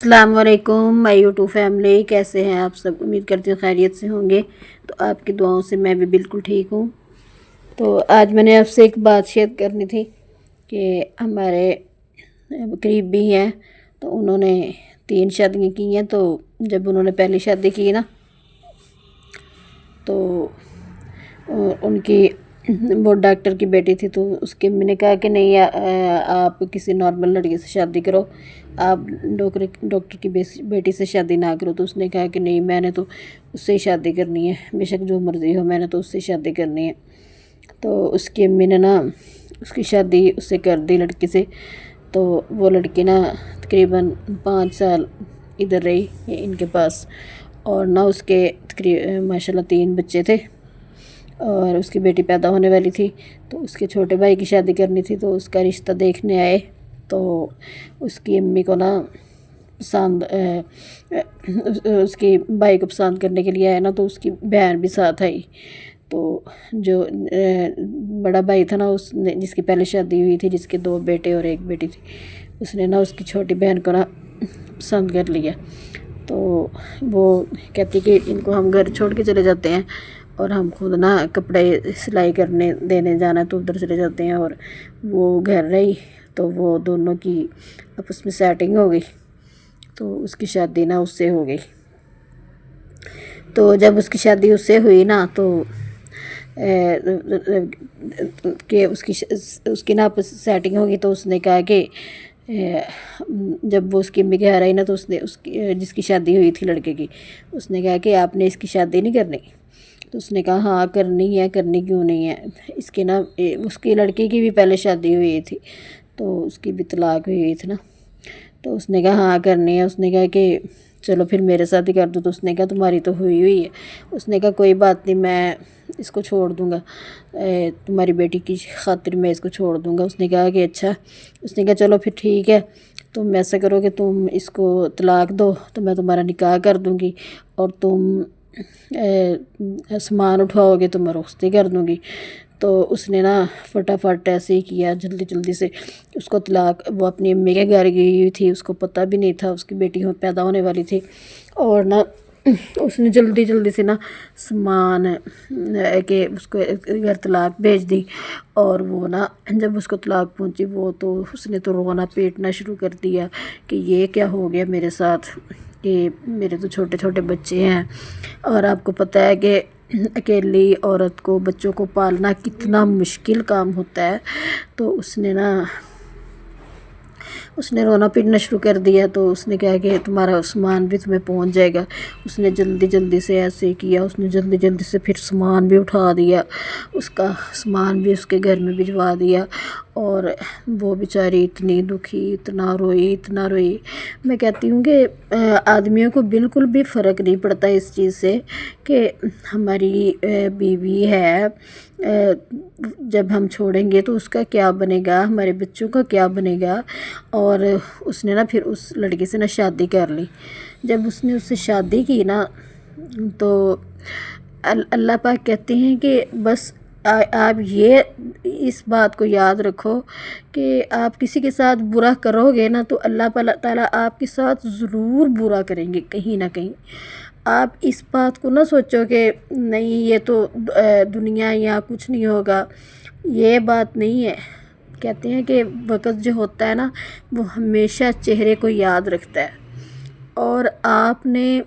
अस्सलाम वालेकुम my YouTube family, कैसे हैं आप सब। उम्मीद करती हूँ खैरियत से होंगे। तो आपकी दुआओं से मैं भी बिल्कुल ठीक हूँ। तो आज मैंने आपसे एक बात शेयर करनी थी कि हमारे करीब भी हैं, तो उन्होंने 3 शादियाँ की हैं। तो जब उन्होंने पहली शादी की ना, तो उनकी वो डॉक्टर की बेटी थी। तो उसके मैंने कहा कि नहीं, आप किसी नॉर्मल लड़के से शादी करो, आप डॉक्टर की बेटी से शादी ना करो। तो उसने कहा कि नहीं, मैंने तो उससे ही शादी करनी है, बेशक जो मर्ज़ी हो, मैंने तो उससे शादी करनी है। तो उसकी अम्मी ने ना उसकी शादी उससे कर दी, लड़की से। तो वो लड़की ना तकरीबन 5 साल इधर रही इनके पास, और ना उसके तकरीबन माशाल्लाह 3 बच्चे थे, और उसकी बेटी पैदा होने वाली थी। तो उसके छोटे भाई की शादी करनी थी, तो उसका रिश्ता देखने आए। तो उसकी अम्मी को ना पसंद उसकी भाई को पसंद करने के लिए आए ना, तो उसकी बहन भी साथ आई। तो जो बड़ा भाई था ना, उसने जिसकी पहले शादी हुई थी, जिसके 2 बेटे और 1 बेटी थी, उसने ना उसकी छोटी बहन को ना पसंद कर लिया। तो वो कहती कि इनको हम घर छोड़ के चले जाते हैं, और हम खुद ना कपड़े सिलाई करने देने जाना है, तो उधर चले जाते हैं। और वो घर रही, तो वो दोनों की आपस में सेटिंग हो गई। तो उसकी शादी ना उससे हो गई। तो जब उसकी शादी उससे हुई ना, तो कि उसकी ना आपस सेटिंग होगी। तो उसने कहा कि जब वो उसकी अम्मी के घर आई ना, तो उसने उसकी जिसकी शादी हुई थी लड़के की, उसने कहा कि आपने इसकी शादी नहीं करनी। तो उसने कहा हाँ करनी है, करनी क्यों नहीं है। इसके ना उसकी लड़की की भी पहले शादी हुई थी, तो उसकी भी तलाक हुई थी ना। तो उसने कहा हाँ करनी है। उसने कहा कि चलो फिर मेरे साथ ही कर दो। तो उसने कहा तुम्हारी तो हुई हुई है। उसने कहा कोई बात नहीं, मैं इसको छोड़ दूँगा, तुम्हारी बेटी की खातिर मैं इसको छोड़ दूँगा। उसने कहा कि अच्छा। उसने कहा चलो फिर ठीक है, तुम ऐसा करो कि तुम इसको तलाक दो, तो मैं तुम्हारा निकाह कर दूँगी, और तुम सामान उठवाओगे तो मैं रुखसती कर दूँगी। तो उसने ना फटाफट ऐसे ही किया, जल्दी जल्दी से उसको तलाक, वो अपनी अम्मी के घर गई हुई थी, उसको पता भी नहीं था उसकी बेटी पैदा होने वाली थी। और ना उसने जल्दी जल्दी से ना सामान के उसको घर तलाक भेज दी। और वो ना जब उसको तलाक पहुंची, वो तो उसने तो रोना पीटना शुरू कर दिया कि ये क्या हो गया मेरे साथ, कि मेरे तो छोटे छोटे बच्चे हैं। और आपको पता है कि अकेली औरत को बच्चों को पालना कितना मुश्किल काम होता है। तो उसने रोना पीटना शुरू कर दिया। तो उसने कहा कि तुम्हारा सामान भी तुम्हें पहुंच जाएगा। उसने जल्दी जल्दी से ऐसे किया, उसने जल्दी जल्दी से फिर सामान भी उठा दिया, उसका सामान भी उसके घर में भिजवा दिया। और वो बेचारी इतनी दुखी, इतना रोई, इतना रोई। मैं कहती हूँ कि आदमियों को बिल्कुल भी फ़र्क नहीं पड़ता इस चीज़ से कि हमारी बीवी है, जब हम छोड़ेंगे तो उसका क्या बनेगा, हमारे बच्चों का क्या बनेगा। और उसने ना फिर उस लड़के से ना शादी कर ली। जब उसने उससे शादी की ना, तो अल्लाह पाक कहते हैं कि बस आप ये इस बात को याद रखो कि आप किसी के साथ बुरा करोगे ना, तो अल्लाह ताला आपके साथ ज़रूर बुरा करेंगे कहीं ना कहीं। आप इस बात को ना सोचो कि नहीं ये तो दुनिया या कुछ नहीं होगा, ये बात नहीं है। कहते हैं कि वक़्त जो होता है ना, वो हमेशा चेहरे को याद रखता है। और आपने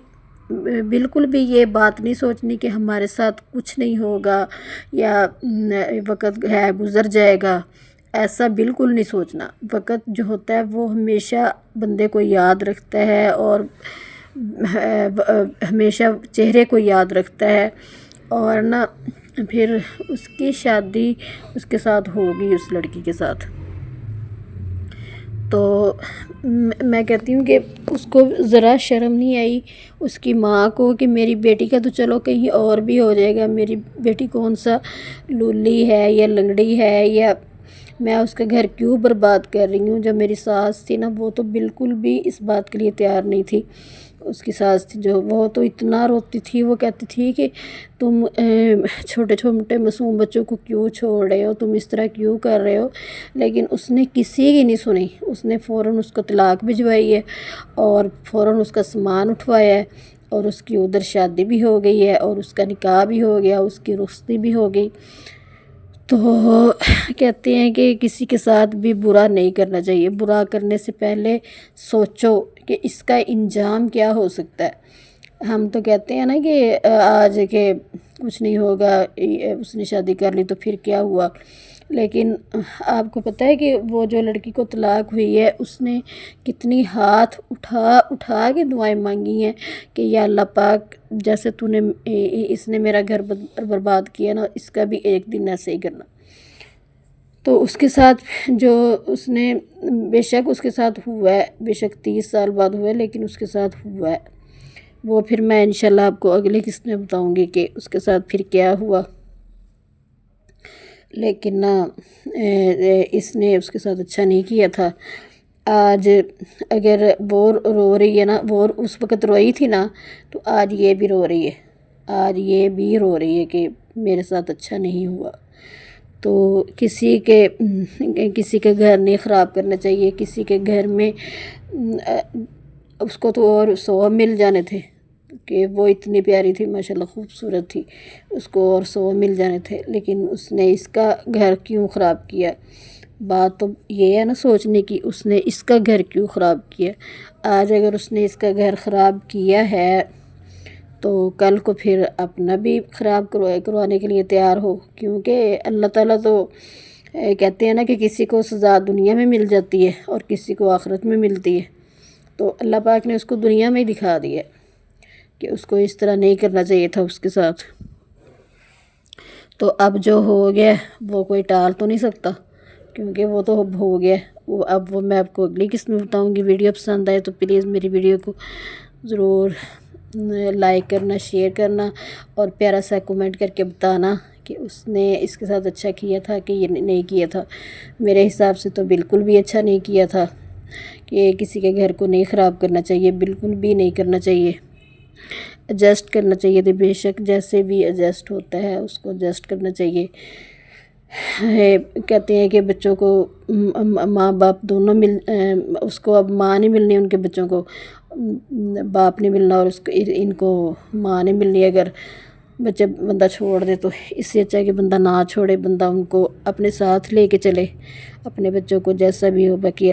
बिल्कुल भी ये बात नहीं सोचनी कि हमारे साथ कुछ नहीं होगा या वक़्त है गुज़र जाएगा, ऐसा बिल्कुल नहीं सोचना। वक़्त जो होता है वो हमेशा बंदे को याद रखता है, और हमेशा चेहरे को याद रखता है। और ना फिर उसकी शादी उसके साथ होगी, उस लड़की के साथ। तो मैं कहती हूँ कि उसको ज़रा शर्म नहीं आई उसकी माँ को कि मेरी बेटी का तो चलो कहीं और भी हो जाएगा, मेरी बेटी कौन सा लूली है या लंगड़ी है या میں اس کا گھر کیوں برباد کر رہی ہوں. جو میری ساس تھی نا وہ تو بالکل بھی اس بات کے لیے تیار نہیں تھی. اس کی ساس تھی جو وہ تو اتنا روتی تھی. وہ کہتی تھی کہ تم چھوٹے چھوٹے معصوم بچوں کو کیوں چھوڑ رہے ہو, تم اس طرح کیوں کر رہے ہو. لیکن اس نے کسی کی نہیں سنی. اس نے فوراً اس کو طلاق بھجوائی ہے اور فوراً اس کا سامان اٹھوایا ہے اور اس کی ادھر شادی بھی ہو گئی ہے اور اس کا نکاح بھی ہو گیا, اس کی رخصتی بھی ہو گئی. تو کہتے ہیں کہ کسی کے ساتھ بھی برا نہیں کرنا چاہیے. برا کرنے سے پہلے سوچو کہ اس کا انجام کیا ہو سکتا ہے. ہم تو کہتے ہیں نا کہ آج کہ کچھ نہیں ہوگا, اس نے شادی کر لی تو پھر کیا ہوا. لیکن آپ کو پتہ ہے کہ وہ جو لڑکی کو طلاق ہوئی ہے اس نے کتنی ہاتھ اٹھا کے دعائیں مانگی ہیں کہ یا اللہ پاک جیسے تو نے اس نے میرا گھر برباد کیا نا, اس کا بھی ایک دن ایسے ہی کرنا. تو اس کے ساتھ جو اس نے بے شک اس کے ساتھ ہوا ہے, بے شک 30 سال بعد ہوا ہے, لیکن اس کے ساتھ ہوا ہے. وہ پھر میں انشاءاللہ آپ کو اگلی قسط میں بتاؤں گی کہ اس کے ساتھ پھر کیا ہوا. لیکن اس نے اس کے ساتھ اچھا نہیں کیا تھا. آج اگر وہ رو رہی ہے نا, وہ اس وقت روئی تھی نا, تو آج یہ بھی رو رہی ہے. آج یہ بھی رو رہی ہے کہ میرے ساتھ اچھا نہیں ہوا. تو کسی کے گھر نہیں خراب کرنا چاہیے. کسی کے گھر میں اس کو تو اور 100 مل جانے تھے کہ وہ اتنی پیاری تھی, ماشاءاللہ خوبصورت تھی, اس کو اور 100 مل جانے تھے. لیکن اس نے اس کا گھر کیوں خراب کیا. بات تو یہ ہے نا سوچنے کی, اس نے اس کا گھر کیوں خراب کیا. آج اگر اس نے اس کا گھر خراب کیا ہے تو کل کو پھر اپنا بھی خراب کروانے کے لیے تیار ہو. کیونکہ اللہ تعالیٰ تو کہتے ہیں نا کہ کسی کو سزا دنیا میں مل جاتی ہے اور کسی کو آخرت میں ملتی ہے. تو اللہ پاک نے اس کو دنیا میں ہی دکھا دیا کہ اس کو اس طرح نہیں کرنا چاہیے تھا اس کے ساتھ. تو اب جو ہو گیا وہ کوئی ٹال تو نہیں سکتا, کیونکہ وہ تو اب ہو گیا. اب وہ میں آپ کو اگلی قسط میں بتاؤں گی. ویڈیو پسند آئے تو پلیز میری ویڈیو کو ضرور لائک کرنا, شیئر کرنا اور پیارا سا کمنٹ کر کے بتانا کہ اس نے اس کے ساتھ اچھا کیا تھا کہ یہ نہیں کیا تھا. میرے حساب سے تو بالکل بھی اچھا نہیں کیا تھا کہ کسی کے گھر کو نہیں خراب کرنا چاہیے, بالکل بھی نہیں کرنا چاہیے. ایڈجسٹ کرنا چاہیے تھے, بے شک جیسے بھی ایڈجسٹ ہوتا ہے اس کو ایڈجسٹ کرنا چاہیے. کہتے ہیں کہ بچوں کو ماں باپ دونوں اس کو اب ماں نہیں ملنی, ان کے بچوں کو باپ نہیں ملنا, اور ان کو ماں نہیں ملنی. اگر بندہ چھوڑ دے تو اس سے اچھا ہے کہ بندہ نہ چھوڑے, بندہ ان کو اپنے ساتھ لے کے چلے, اپنے بچوں کو جیسا بھی ہو. باقی